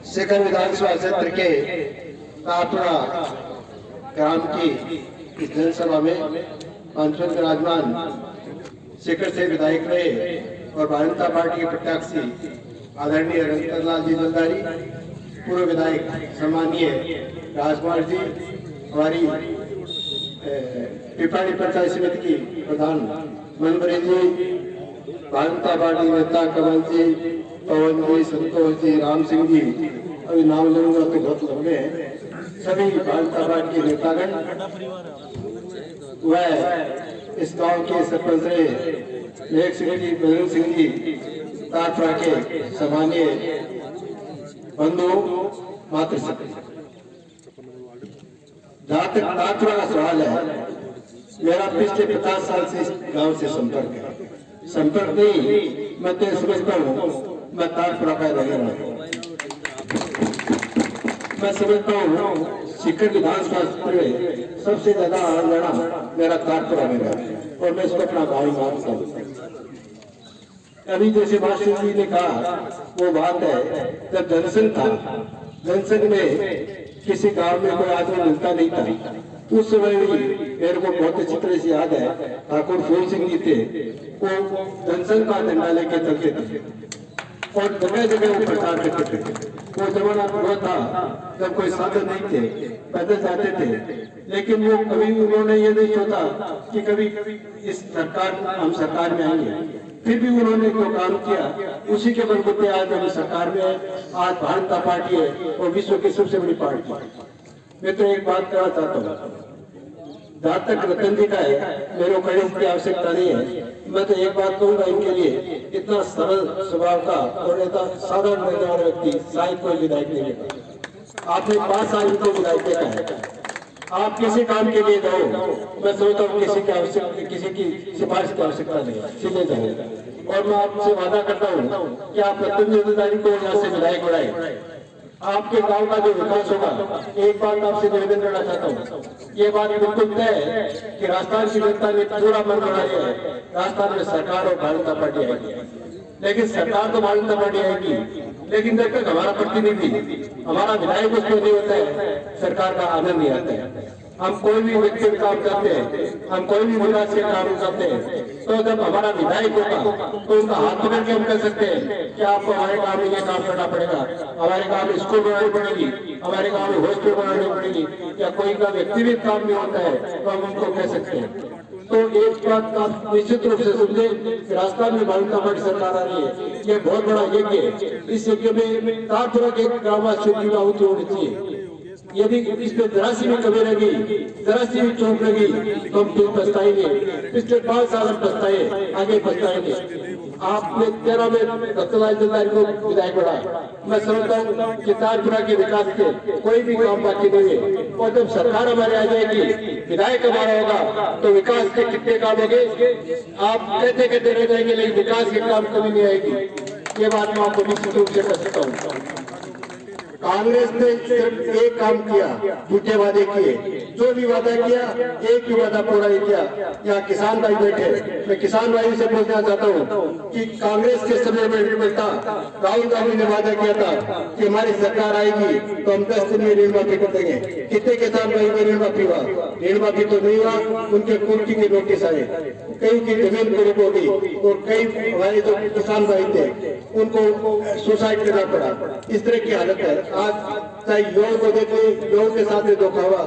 सीकर विधानसभा क्षेत्र के तापरा ग्राम की इस जनसभा में पंचम विराजमान सीकर से विधायक रहे और भारतीय जनता पार्टी के प्रत्याशी आदरणीय रंगतलाल जी जलदारी, पूर्व विधायक सम्मानीय राजकुमार जी, हमारी पिपराड़ी पंचायत समिति की प्रधान मनबरी जी, भारतीय जनता पार्टी नेता कमल जी, पवन जी, संतोष जी, राम सिंह जी, अभी नाम लूंगा तो बहुत लंबे हैं, सभी भारतीय जनता पार्टी के नेतागण, वह इस गांव के सरपंच मेघ सिंह जी, बजरंग सिंह जी, तारपुरा के सम्मानीय बंधु मात्र जहाँ तक तारपुरा का सवाल है, मेरा पिछले 50 साल से इस गांव से संपर्क है। संपर्क नहीं, मैं तो समझता हूँ मैं तारपुरा का रहने वाला हूँ। मैं समझता हूँ सीकर विधानसभा क्षेत्र में सबसे ज्यादा आंदोलन मेरा तारपुरा में है और मैं इसको अपना भाई मानता हूँ। अभी जैसे मास्टर जी ने कहा वो बात है, जब जनसंघ था, जनसंघ में किसी गांव में कोई आदमी मिलता नहीं था, उस समय भी मेरे को बहुत अच्छी तरह से याद है, ठाकुर फूल सिंह जी थे, वो जनसंघ का झंडा लेके चलते थे और जगह जगह वो प्रचार करते थे। वो जमाना वो था जब कोई साधन नहीं थे, पैदल जाते थे, लेकिन वो कभी उन्होंने ये नहीं सोचा कि कभी इस सरकार हम सरकार में आएंगे। फिर भी उन्होंने जो काम किया उसी के बलबूते आज हम सरकार में है। आज भारतीय जनता पार्टी है और विश्व की सबसे बड़ी पार्टी। मैं तो एक बात कहना चाहता हूँ, जहाँ तक रतन जी का है, मेरे को कड़ी की आवश्यकता नहीं है। मैं तो एक बात कहूंगा इनके लिए, इतना सरल स्वभाव का और इतना साधारण रहने वाला व्यक्ति शायद कोई विधायक नहीं लेगा। आपने 5 साल इनको विधायक देखा है, आप किसी काम के लिए जाओ, मैं समझता हूँ किसी की सिफारिश की आवश्यकता नहीं है, सीधे जाएगा। और मैं आपसे वादा करता हूँ कि आप रतन जलदारी को यहाँ से विधायक बनाए, आपके गांव का जो विकास होगा। एक बात आपसे निवेदन करना चाहता हूँ, ये बात बिल्कुल तय है कि राजस्थान की जनता ने पूरा मन बना लिया है, राजस्थान में सरकार और भारतीय जनता पार्टी आएगी। लेकिन सरकार तो भारतीय जनता पार्टी आएगी, लेकिन जब तक हमारा प्रतिनिधि, हमारा विधायक उसमें नहीं होता है, सरकार का आनंद नहीं आता है। हम कोई भी व्यक्तिगत काम करते हैं, हम कोई भी विकास के काम करते हैं, तो जब हमारा विधायक होगा तो उनका हाथ पकड़ के हम कह सकते हैं कि आपको हमारे गांव में ये काम करना पड़ेगा, हमारे गांव में स्कूल बनानी पड़ेगी, हमारे गांव में हॉस्पिटल बनानी पड़ेगी, या कोई का व्यक्तिगत काम भी होता है तो हम उनको कह सकते हैं। तो एक बात आप निश्चित रूप से समझे, राजस्थान में भारतीय जनता पार्टी सरकार आ रही है, ये बहुत बड़ा यज्ञ है। इस यज्ञ में तारपुरा के ग्रामवासियों की आहुति होनी चाहिए। यदि इसमें जरा सी भी कमी लगी, जरा सी भी चूक लगी तो हम फिर पछताएंगे। पिछले 5 साल हम पछताए, आगे पछताएंगे। आपने 13 में रंगतलाल जलदारी को विधायक बनाया। मैं समझता हूँ कि तारपुरा के विकास के कोई भी काम बाकी नहीं है, और जब सरकार हमारे आ जाएगी, विधायक हमारा होगा, तो विकास के कितने काम होंगे आप कहते कहते रह जाएंगे, लेकिन विकास के काम कभी नहीं आएगी। ये बात मैं आपको निश्चित रूप से कह सकता हूँ। कांग्रेस ने सिर्फ एक काम किया, झूठे वादे किए, जो भी वादा किया एक भी वादा पूरा नहीं किया। यहाँ किसान भाई बैठे, मैं किसान भाई से पूछना चाहता हूँ कि कांग्रेस के समय में राहुल गांधी ने वादा किया था कि हमारी सरकार आएगी तो हम 10 दिन में ऋण माफी कर देंगे। कितने किसान भाई में ऋण माफी हुआ? ऋण माफी तो नहीं हुआ, उनके कुर्की के नोटिस आए, कई की जमीन पूरी हो गई और कई हमारे जो किसान भाई थे उनको सुसाइड करना पड़ा। इस तरह की हालत है। आज चाहे युवाओं को देखे, युवाओं के साथ में धोखा हुआ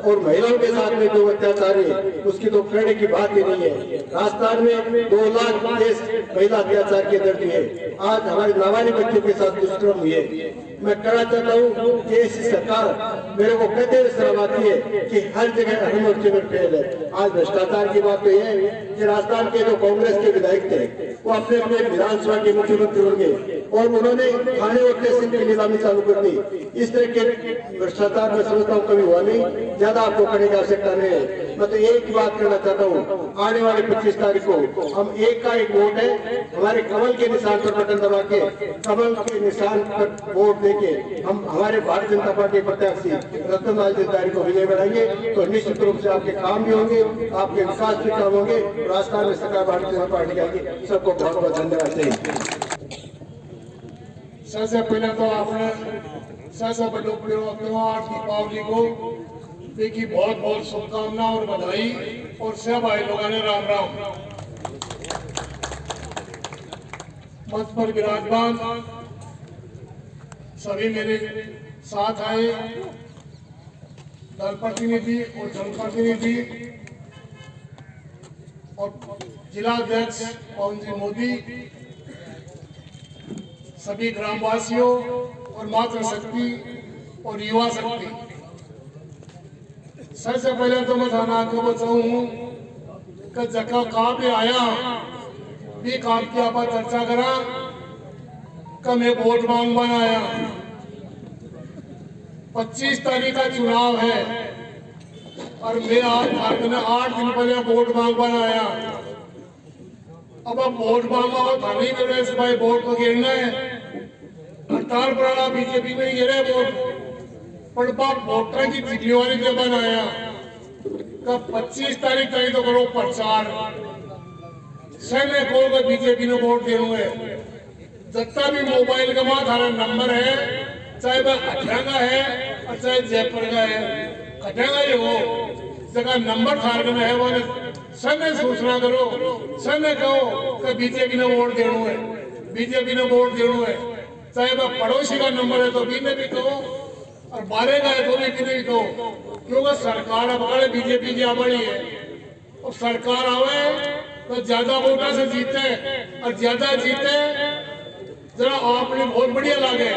और महिलाओं के साथ में जो अत्याचार है उसकी तो कहने की बात ही नहीं है। राजस्थान में 2 लाख महिला अत्याचार के दर्द है। आज हमारे नाबालिग बच्चों के साथ दुष्कर्म हुए। मैं कहना चाहता हूँ कि ऐसी सरकार मेरे को कहते हुए शर्म आती है कि हर जगह अहम और चिन्ह फेल है। आज भ्रष्टाचार की बात तो यह है कि राजस्थान के जो कांग्रेस के विधायक थे वो अपने अपने विधानसभा के मुख्यमंत्री होंगे और उन्होंने खाने और टेशन की नीलामी चालू कर दी। इस तरह के भ्रष्टाचार में समझता हूँ कभी हुआ नहीं, ज्यादा आपको करने की आवश्यकता नहीं है। मैं तो एक ही बात करना चाहता हूँ, आने वाले 25 तारीख को हम एक का एक वोट है, हमारे कमल के निशान पर बटन दबा के, कमल के निशान पर वोट देके हम हमारे भारतीय जनता पार्टी प्रत्याशी रतनलाल जरदारी को विजय बनाएंगे। तो निश्चित रूप से आपके काम भी होंगे, आपके विकास भी काम होंगे, राजस्थान में सरकार भारतीय जनता पार्टी की आएगी। सबको बहुत बहुत धन्यवाद चाहिए। सबसे पहले तो आपने सबसे बड़ो त्योहार दीपावली को देखी बहुत बहुत शुभकामनाएं और बधाई, और सब भाई लोगों ने राम राम। मंच पर विराजमान सभी मेरे साथ आए दल प्रतिनिधि और जनप्रतिनिधि और जिला अध्यक्ष पवन जी मोदी, सभी ग्रामवासियों और मातृ शक्ति और युवा शक्ति। सबसे पहले तो मैं थाना को बताऊं कि जगह कहाँ पे आया भी काम की आप चर्चा करा कि मैं वोट मांग बनाया। 25 तारीख का चुनाव है और मैं आज 8 दिन पहले वोट मांग बनाया। अब वोट मांगा थाने में से भाई वोट तो गिरना है, हड़ताल पड़ा बीजेपी में गिरे वोट, पर बाप वोटर की जिम्मेवारी के बनाया का 25 तारीख तक तो करो प्रचार। सैन्य को बीजेपी ने वोट देना है, जितना भी मोबाइल का माँ थारा नंबर है, चाहे वह अठंगा है और चाहे जयपुर का है, अठंगा ही हो जगह नंबर थारा में है वो सैन्य सूचना करो, सैन्य कहो कि बीजेपी ने वोट देना है, बीजेपी ने वोट देना है। चाहे वह पड़ोसी का नंबर है तो भी ने भी कहो और बारे का है तो भी नहीं कहो, क्योंकि सरकार अब बीजेपी की आबादी है। और सरकार आवे तो ज्यादा वोटा से जीते और ज्यादा जीते जरा आपने बहुत बढ़िया लगे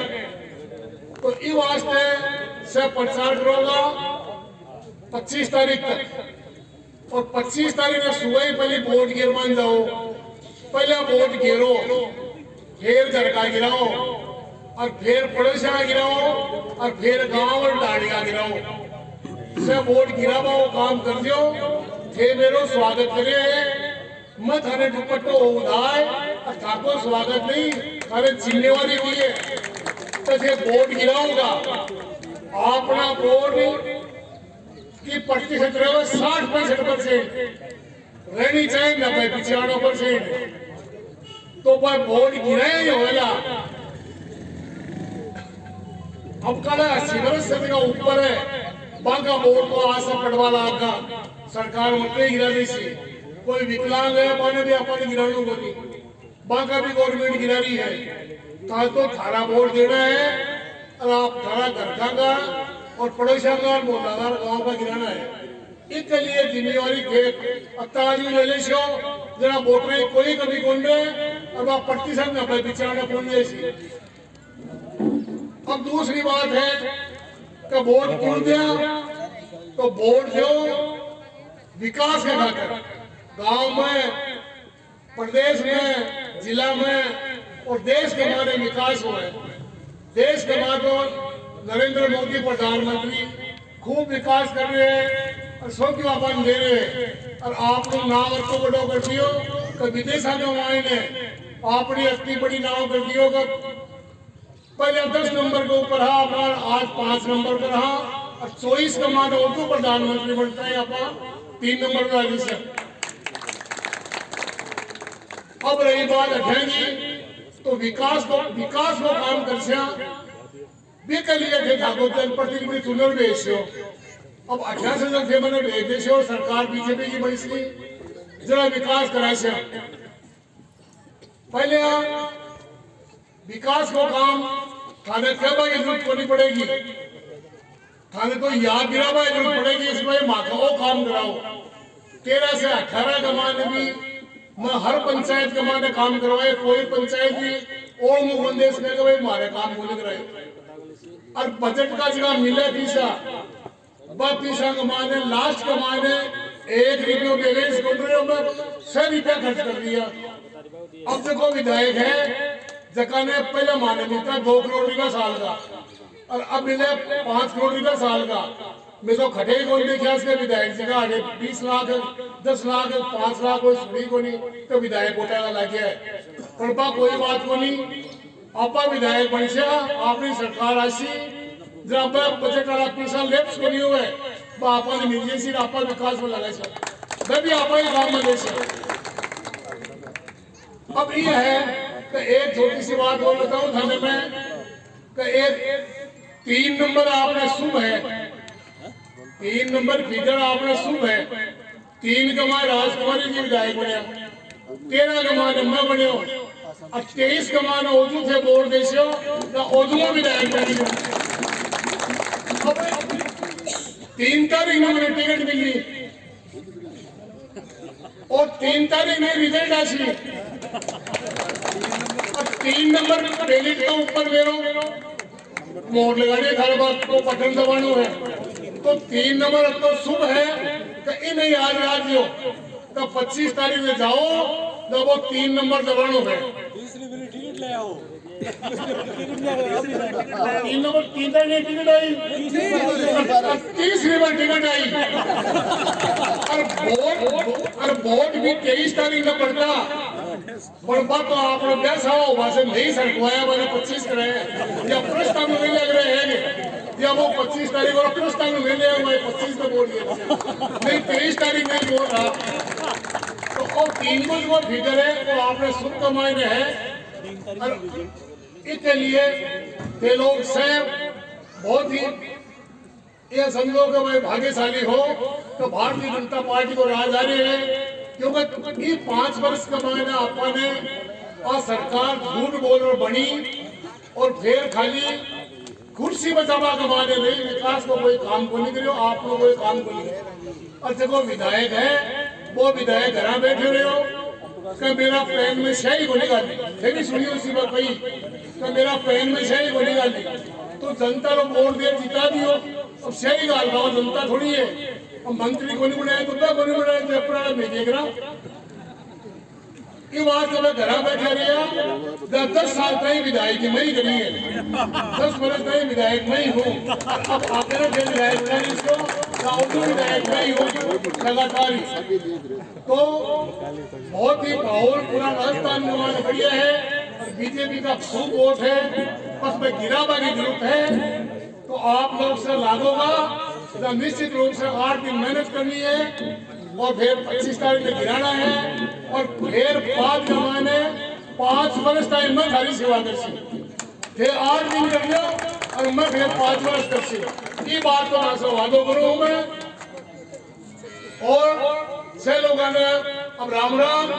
तो इस वास्ते से प्रचार करोगा 25 तारीख तक। और 25 तारीख में सुबह ही पहले वोट गिरवान जाओ, पहले वोट गिरो, फिर घर का गिराओ और फिर पड़ोसिया गिराओ और फिर गांव और डाड़िया गिराओ। से वोट गिरावा काम कर दियो, थे मेरो स्वागत करे मत हरे दुपट्टो उदाय और ठाकुर स्वागत नहीं हरे जिम्मेवारी दी है। तो थे वोट गिराऊंगा अपना वोट की प्रतिशत रहे 60% रहनी चाहिए 90-95%। तो वह वोट गिराया ही होगा। अब कल 80 वर्ष से ऊपर है, बाका वोट को आशा पड़वा लागा सरकार मत गिरा दी सी। कोई विकलांग है पाने भी अपन गिराने को नहीं, बाका भी गवर्नमेंट गिरा रही है। कल तो थारा वोट देना है और आप थारा घर का और पड़ोसियों का मोहल्लादार गांव का गिराना है। इसके लिए जिम्मेवारी थे अत्याजी ले ले सो जरा वोटर कोई कभी कौन रहे और वह प्रतिशत न पाए बिचारा कौन जैसी। अब दूसरी बात है कि वोट क्यों दिया, तो वोट दो विकास के खातिर गांव में, प्रदेश में, जिला में और देश के मारे विकास हुए। देश के मारे नरेंद्र मोदी प्रधानमंत्री खूब विकास कर रहे हैं और सौ की वापन दे रहे हैं। और आप लोग नाव को बड़ो कर दियो कि विदेशा जो ने अपनी इतनी बड़ी नाव कर दियो कि पहले 10 नंबर के ऊपर रहा, अपना आज 5 नंबर पर रहा और 24 का मान और प्रधानमंत्री बनता है अपना 3 नंबर का अधिकार। अब रही बात अठेंगी तो विकास को काम कर के लिए थे ठाकुर जनप्रतिनिधि चुनर भेजो। अब 18 जन थे मैंने भेज दे और सरकार बीजेपी की बनी सी जरा विकास करा से पहले विकास को काम थाने कहवा की जरूरत करनी पड़ेगी, थाने को याद दिलावा की जरूरत पड़ेगी। इसमें माथा वो काम कराओ 13 से 18 का मान भी मैं हर पंचायत के माने काम करवाए। कोई पंचायत की और मुखदेश में भाई हमारे काम बोले कराए और बजट का जगह मिले पीसा पीसा कमाने लास्ट कमाने 1 रुपये बैलेंस बोल रहे हो मैं 100 रुपया खर्च कर दिया। अब देखो विधायक है जगह ने पहले माने मिलता 2 करोड़ रुपया साल का और अब मिले 5 करोड़ रुपया साल का। मैं तो खटे को देखा इसके विधायक जी का 20 लाख 10 लाख 5 लाख कोई सुनी को नहीं तो विधायक घोटाला लग गया है पर बा कोई बात को नहीं आपा विधायक बनशा आपनी सरकार आशी जब बजट वाला पैसा लेप्स को नहीं हुए बा आपा ने मिल सी आपा विकास में लगा सर मैं भी आपा ही काम में ले सर अब ये है कि एक छोटी सी बात बोल देता हूँ थाने में कि एक 3 नंबर आपने शुभ है 3 नंबर फिगर आपने शुभ है 3 कमा राजकुमारी जी विधायक बने 13 कमा नंबर बने और 23 कमा ने ओजू थे बोर्ड देशो तो ओजू में विधायक बने 3 तारीख में मुझे टिकट मिली और 3 तारीख में रिजल्ट आशी और 3 नंबर डेलिट के ऊपर मेरो मोड़ लगाने थारे बात को बटन दबानो है तो 3 नंबर तो शुभ है तो इन्हें याद याद लो तो 25 तारीख में जाओ तो वो 3 नंबर दबानो है 3 नंबर 3 तारीख ticket I 30 number ticket I और वोट भी 23 तारीख में पड़ता पर बात तो आपने बेस आओ वैसे नहीं सरकवाया मैंने 25 करे या प्रस्ताव में लग रहे हैं या वो 25 तारीख और प्रस्ताव में मिले हुए 25 में बोल दिया नहीं 23 तारीख में बोल रहा तो और 3 को जो फिगर है वो आपने शुभ कमाई में है इसके लिए ये लोग से बहुत ही ये समझो कि भाई भाग्यशाली हो तो भारतीय जनता पार्टी को राज आ रही है क्योंकि ये 5 वर्ष कमाए ना आपने और सरकार झूठ बोल और बनी और फिर खाली कुर्सी बचावा कमाने नहीं विकास को कोई काम को नहीं करो आप लोग कोई काम को नहीं और जो विधायक है वो विधायक घर बैठे रहे हो कि मेरा पैन में शाही को निकाली फिर भी सुनिए उसी बात कही कि मेरा पैन में शाही को निकाली तो जनता लोग वोट दे जिता दियो अब शाही गाल पाओ जनता थोड़ी है अब मंत्री को नहीं बनाया कुत्ता को नहीं बनाया जयपुरा में देख रहा ये बात जब घर बैठे रहा 10 साल तक विधायक में ही करी है 10 वर्ष तक विधायक में ही हूँ अब आखिर जो विधायक है इसको विधायक में ही हूँ लगातार तो बहुत ही माहौल पूरा राजस्थान में बढ़िया है और बीजेपी का खूब वोट है बस में गिरावा की जरूरत है तो आप लोग से लागोगा निश्चित रूप से 8 दिन मेहनत करनी है और फिर 25 तारीख में गिराना है और फिर 5 जमाने 5 वर्ष तक मैं खाली सेवा कर सी फिर 8 दिन कर लो और मैं फिर 5 वर्ष कर सी ये बात तो मैं से वादो करूँ मैं और से लोगों ने अब राम राम